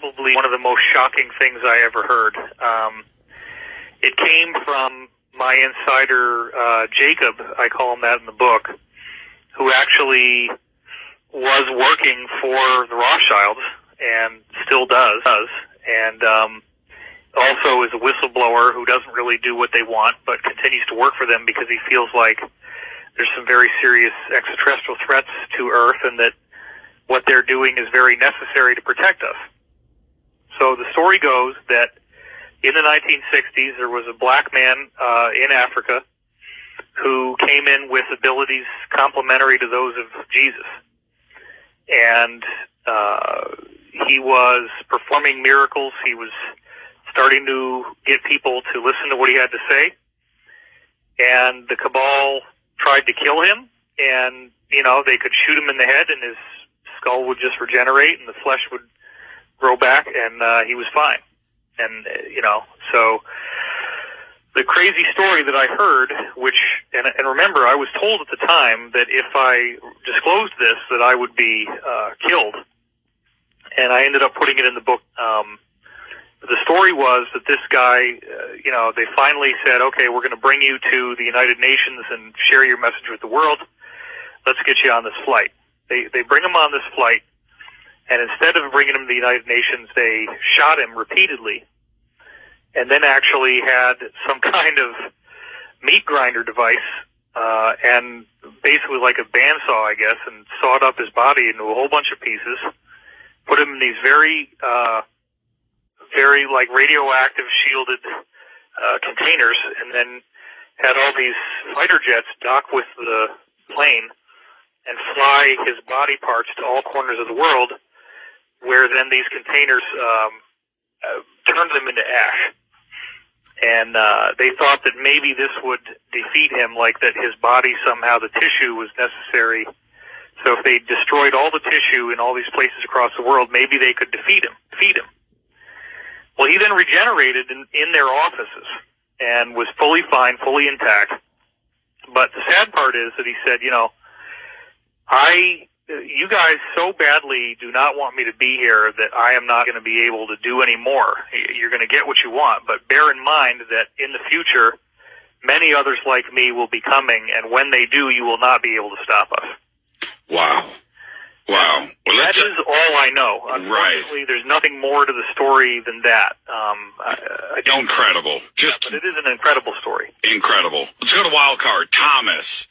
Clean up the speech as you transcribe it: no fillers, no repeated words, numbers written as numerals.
probably one of the most shocking things I ever heard. It came from my insider, Jacob, I call him that in the book, who actually was working for the Rothschilds and still does, and also is a whistleblower who doesn't really do what they want but continues to work for them because he feels like there's some very serious extraterrestrial threats to Earth and that what they're doing is very necessary to protect us. So the story goes that in the 1960s there was a black man in Africa who came in with abilities complementary to those of Jesus. And he was performing miracles. He was starting to get people to listen to what he had to say. And the cabal tried to kill him, and, you know, they could shoot him in the head and his skull would just regenerate and the flesh would grow back, and he was fine. And, you know, so the crazy story that I heard, which, and remember, I was told at the time that if I disclosed this, that I would be killed. And I ended up putting it in the book. The story was that this guy, you know, they finally said, okay, we're going to bring you to the United Nations and share your message with the world. Let's get you on this flight. They bring him on this flight, and instead of bringing him to the United Nations, they shot him repeatedly, and then actually had some kind of meat grinder device, and basically like a bandsaw, I guess, and sawed up his body into a whole bunch of pieces, put him in these very like radioactive shielded containers, and then had all these fighter jets dock with the plane and fly his body parts to all corners of the world, where then these containers turned them into ash. And they thought that maybe this would defeat him, like that his body somehow, the tissue was necessary. So if they destroyed all the tissue in all these places across the world, maybe they could defeat him. Well, he then regenerated in their offices and was fully fine, fully intact. But the sad part is that he said, you know, you guys so badly do not want me to be here that I am not going to be able to do any more. You're going to get what you want, but bear in mind that in the future, many others like me will be coming, and when they do, you will not be able to stop us. Wow. Wow. Well, that is all I know. Unfortunately, right. There's nothing more to the story than that. Incredible. But it is an incredible story. Incredible. Let's go to wild card. Thomas.